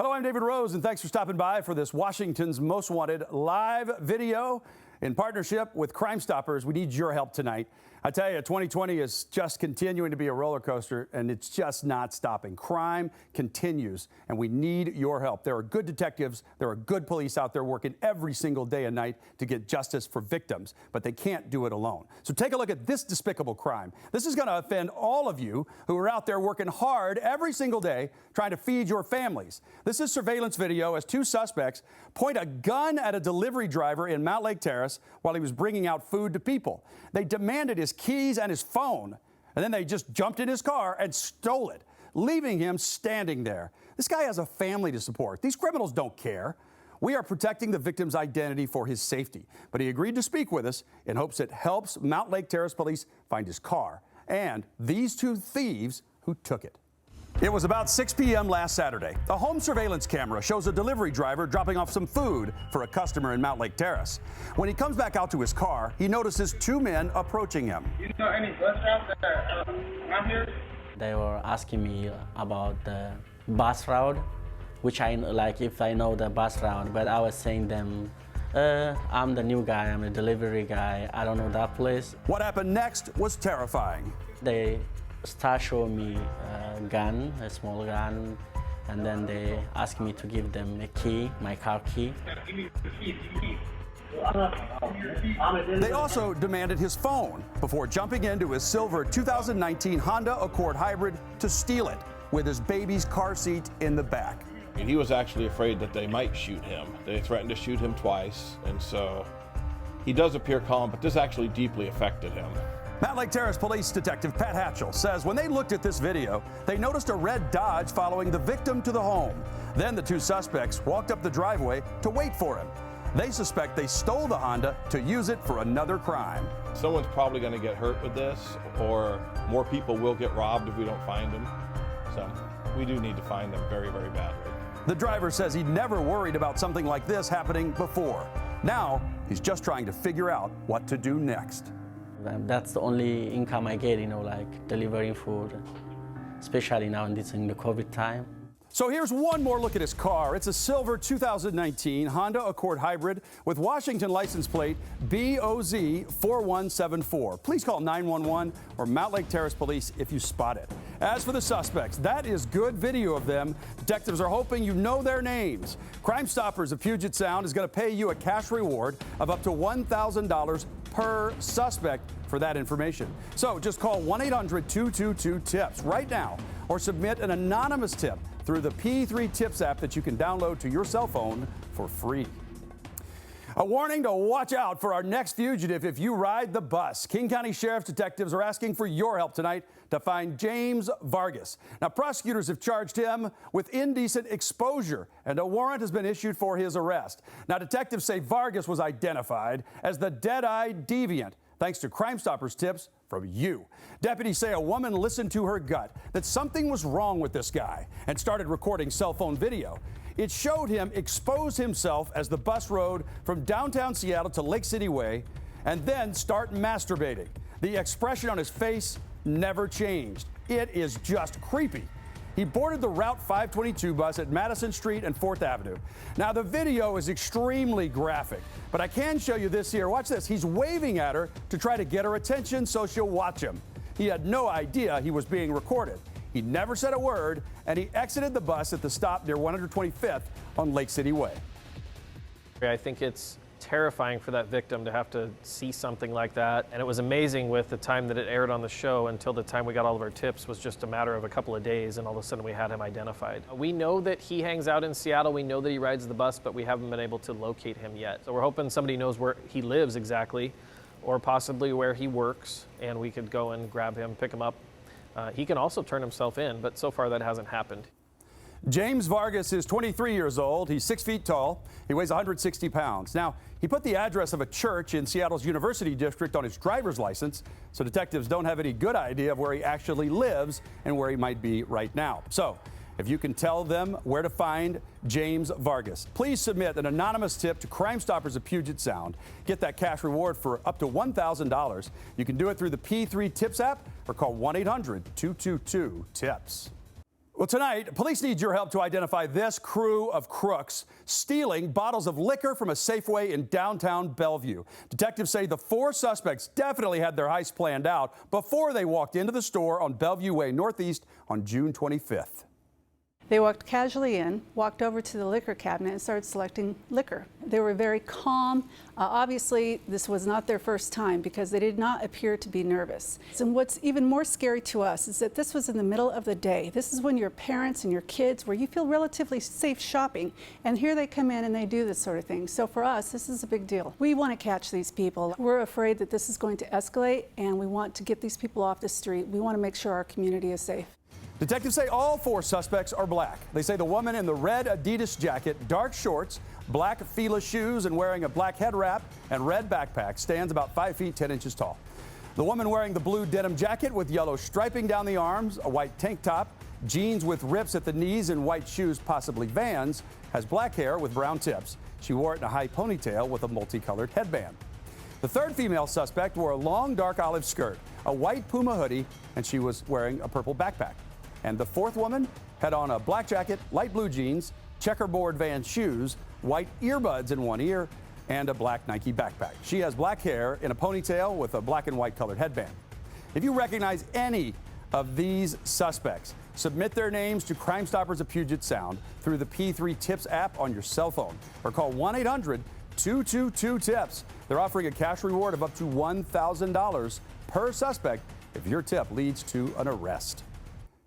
Hello, I'm David Rose, and thanks for stopping by for this Washington's Most Wanted live video in partnership with Crime Stoppers. We need your help tonight. I tell you, 2020 is just continuing to be a roller coaster, and it's just not stopping. Crime continues, and we need your help. There are good detectives, there are good police out there working every single day and night to get justice for victims, but they can't do it alone. So take a look at this despicable crime. This is going to offend all of you who are out there working hard every single day trying to feed your families. This is surveillance video as two suspects point a gun at a delivery driver in Mountlake Terrace while he was bringing out food to people. They demanded his keys and his phone, and then they just jumped in his car and stole it, leaving him standing there. This guy has a family to support. These criminals don't care. We are protecting the victim's identity for his safety, but he agreed to speak with us in hopes it helps Mountlake Terrace police find his car and these two thieves who took it. It was about 6 p.m. last Saturday. A home surveillance camera shows a delivery driver dropping off some food for a customer in Mountlake Terrace. When he comes back out to his car, he notices two men approaching him. You know any bus routes that are around here? They were asking me about the bus route, which I like if I know the bus route, but I was saying them, I'm the new guy, I'm a delivery guy, I don't know that place. What happened next was terrifying. They start showing me a gun, a small gun, and then they asked me to give them a key, my car key. They also demanded his phone before jumping into his silver 2019 Honda Accord Hybrid to steal it with his baby's car seat in the back. He was actually afraid that they might shoot him. They threatened to shoot him twice, and so he does appear calm, but this actually deeply affected him. Mountlake Terrace Police Detective Pat Hatchell says when they looked at this video, they noticed a red Dodge following the victim to the home. Then the two suspects walked up the driveway to wait for him. They suspect they stole the Honda to use it for another crime. Someone's probably going to get hurt with this, or more people will get robbed if we don't find them. So we do need to find them very, very badly. The driver says he'd never worried about something like this happening before. Now he's just trying to figure out what to do next. That's the only income I get, like delivering food, especially now in the COVID time. So here's one more look at his car. It's a silver 2019 Honda Accord Hybrid with Washington license plate BOZ4174. Please call 911 or Mountlake Terrace Police if you spot it. As for the suspects, that is good video of them. Detectives are hoping you know their names. Crime Stoppers of Puget Sound is going to pay you a cash reward of up to $1,000 per suspect for that information. So just call 1-800-222-TIPS right now or submit an anonymous tip through the P3 Tips app that you can download to your cell phone for free. A warning to watch out for our next fugitive if you ride the bus. King County Sheriff's detectives are asking for your help tonight to find James Vargas. Now, prosecutors have charged him with indecent exposure, and a warrant has been issued for his arrest. Now, detectives say Vargas was identified as the Dead-eyed Deviant, thanks to Crime Stoppers tips from you. Deputies say a woman listened to her gut that something was wrong with this guy and started recording cell phone video. It showed him expose himself as the bus rode from downtown Seattle to Lake City Way and then start masturbating. The expression on his face never changed. It is just creepy. He boarded the Route 522 bus at Madison Street and 4th Avenue. Now, the video is extremely graphic, but I can show you this here. Watch this. He's waving at her to try to get her attention so she'll watch him. He had no idea he was being recorded. He never said a word, and he exited the bus at the stop near 125th on Lake City Way. I think it's terrifying for that victim to have to see something like that. And it was amazing with the time that it aired on the show until the time we got all of our tips was just a matter of a couple of days, and all of a sudden we had him identified. We know that he hangs out in Seattle. We know that he rides the bus, but we haven't been able to locate him yet. So we're hoping somebody knows where he lives exactly, or possibly where he works, and we could go and grab him, pick him up. He can also turn himself in, but so far that hasn't happened. James Vargas is 23 years old. He's 6 feet tall. He weighs 160 pounds. Now, he put the address of a church in Seattle's University District on his driver's license, so detectives don't have any good idea of where he actually lives and where he might be right now. So, if you can tell them where to find James Vargas, please submit an anonymous tip to Crime Stoppers of Puget Sound. Get that cash reward for up to $1,000. You can do it through the P3 Tips app or call 1-800-222-TIPS. Well, tonight, police need your help to identify this crew of crooks stealing bottles of liquor from a Safeway in downtown Bellevue. Detectives say the 4 suspects definitely had their heist planned out before they walked into the store on Bellevue Way Northeast on June 25th. They walked casually in, walked over to the liquor cabinet and started selecting liquor. They were very calm. Obviously, this was not their first time because they did not appear to be nervous. And what's even more scary to us is that this was in the middle of the day. This is when your parents and your kids, where you feel relatively safe shopping, and here they come in and they do this sort of thing. So for us, this is a big deal. We want to catch these people. We're afraid that this is going to escalate, and we want to get these people off the street. We want to make sure our community is safe. Detectives say all 4 suspects are black. They say the woman in the red Adidas jacket, dark shorts, black Fila shoes, and wearing a black head wrap and red backpack stands about 5 feet 10 inches tall. The woman wearing the blue denim jacket with yellow striping down the arms, a white tank top, jeans with rips at the knees, and white shoes, possibly Vans, has black hair with brown tips. She wore it in a high ponytail with a multicolored headband. The 3rd female suspect wore a long dark olive skirt, a white Puma hoodie, and she was wearing a purple backpack. And the 4th woman had on a black jacket, light blue jeans, checkerboard Vans shoes, white earbuds in one ear, and a black Nike backpack. She has black hair in a ponytail with a black and white colored headband. If you recognize any of these suspects, submit their names to Crime Stoppers of Puget Sound through the P3 Tips app on your cell phone or call 1-800-222-TIPS. They're offering a cash reward of up to $1,000 per suspect if your tip leads to an arrest.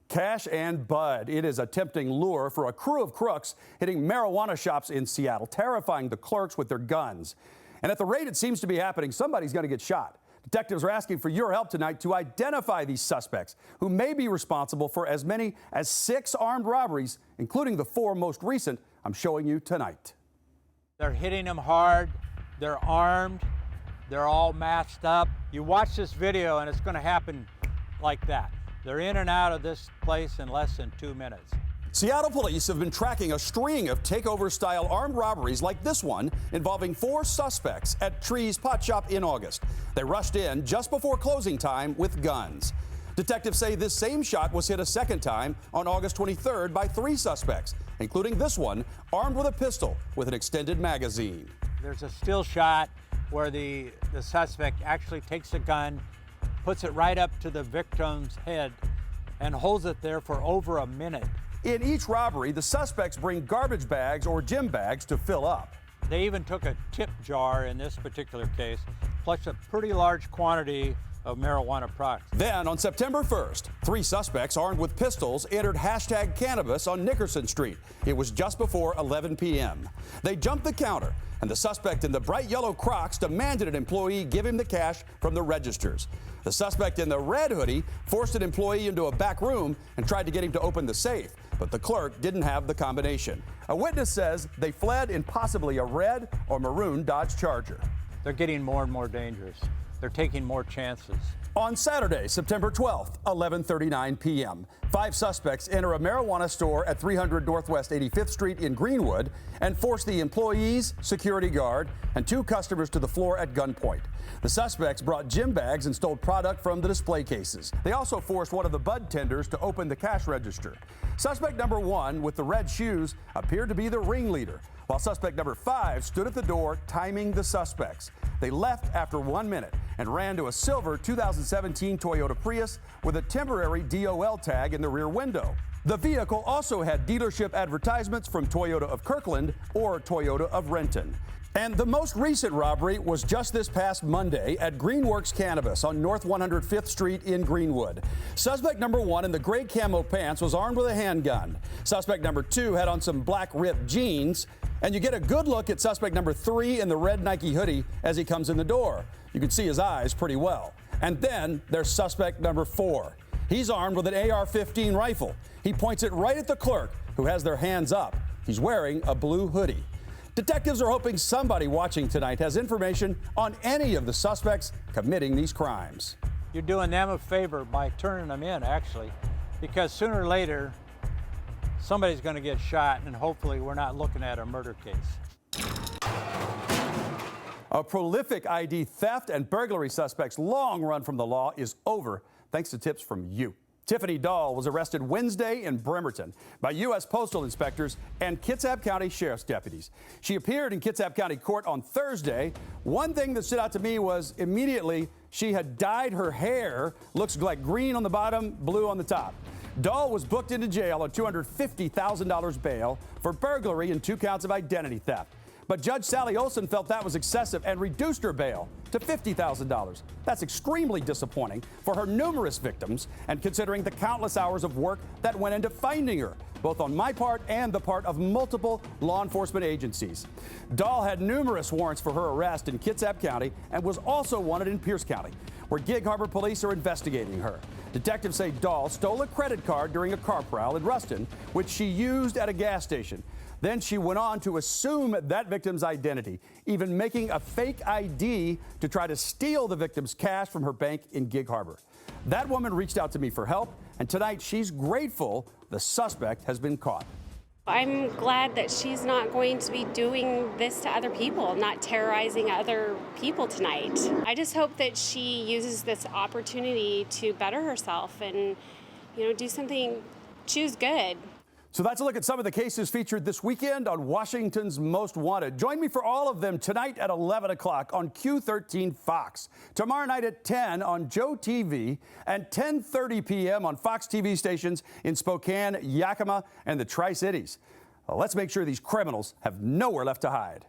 Cash and Bud. It is a tempting lure for a crew of crooks hitting marijuana shops in Seattle, terrifying the clerks with their guns. And at the rate it seems to be happening, somebody's going to get shot. Detectives are asking for your help tonight to identify these suspects who may be responsible for as many as 6 armed robberies, including the 4 most recent I'm showing you tonight. They're hitting them hard. They're armed. They're all masked up. You watch this video and it's going to happen like that. They're in and out of this place in less than 2 minutes. Seattle police have been tracking a string of takeover-style armed robberies like this one involving 4 suspects at Tree's Pot Shop in August. They rushed in just before closing time with guns. Detectives say this same shot was hit a second time on August 23rd by 3 suspects, including this one armed with a pistol with an extended magazine. There's a still shot where the suspect actually takes a gun, puts it right up to the victim's head, and holds it there for over a minute. In each robbery, the suspects bring garbage bags or gym bags to fill up. They even took a tip jar in this particular case, plus a pretty large quantity of marijuana products. Then on September 1st, 3 suspects armed with pistols entered #cannabis on Nickerson Street. It was just before 11 p.m. They jumped the counter, and the suspect in the bright yellow Crocs demanded an employee give him the cash from the registers. The suspect in the red hoodie forced an employee into a back room and tried to get him to open the safe, but the clerk didn't have the combination. A witness says they fled in possibly a red or maroon Dodge Charger. They're getting more and more dangerous. They're taking more chances. On Saturday, September 12th, 11:39 p.m., 5 suspects enter a marijuana store at 300 Northwest 85th Street in Greenwood and force the employees, security guard, and 2 customers to the floor at gunpoint. The suspects brought gym bags and stole product from the display cases. They also forced one of the Bud tenders to open the cash register. Suspect number 1 with the red shoes appeared to be the ringleader, while suspect number 5 stood at the door timing the suspects. They left after 1 minute and ran to a silver 2017 Toyota Prius with a temporary DOL tag in the rear window. The vehicle also had dealership advertisements from Toyota of Kirkland or Toyota of Renton. And the most recent robbery was just this past Monday at Greenworks Cannabis on North 105th Street in Greenwood. Suspect number 1 in the gray camo pants was armed with a handgun. Suspect number 2 had on some black ripped jeans. And you get a good look at suspect number 3 in the red Nike hoodie as he comes in the door. You can see his eyes pretty well. And then there's suspect number 4. He's armed with an AR-15 rifle. He points it right at the clerk, who has their hands up. He's wearing a blue hoodie. Detectives are hoping somebody watching tonight has information on any of the suspects committing these crimes. You're doing them a favor by turning them in, actually, because sooner or later, somebody's going to get shot, and hopefully we're not looking at a murder case. A prolific ID theft and burglary suspect's long run from the law is over, thanks to tips from you. Tiffany Dahl was arrested Wednesday in Bremerton by U.S. Postal inspectors and Kitsap County Sheriff's deputies. She appeared in Kitsap County Court on Thursday. One thing that stood out to me was immediately she had dyed her hair, looks like green on the bottom, blue on the top. Dahl was booked into jail on $250,000 bail for burglary and 2 counts of identity theft. But Judge Sally Olson felt that was excessive and reduced her bail to $50,000. That's extremely disappointing for her numerous victims and considering the countless hours of work that went into finding her, both on my part and the part of multiple law enforcement agencies. Dahl had numerous warrants for her arrest in Kitsap County and was also wanted in Pierce County, where Gig Harbor police are investigating her. Detectives say Dahl stole a credit card during a car prowl in Ruston, which she used at a gas station. Then she went on to assume that victim's identity, even making a fake ID to try to steal the victim's cash from her bank in Gig Harbor. That woman reached out to me for help, and tonight she's grateful the suspect has been caught. I'm glad that she's not going to be doing this to other people, not terrorizing other people tonight. I just hope that she uses this opportunity to better herself and, do something, choose good. So that's a look at some of the cases featured this weekend on Washington's Most Wanted. Join me for all of them tonight at 11 o'clock on Q13 Fox. Tomorrow night at 10 on Joe TV and 10:30 p.m. on Fox TV stations in Spokane, Yakima, and the Tri-Cities. Well, let's make sure these criminals have nowhere left to hide.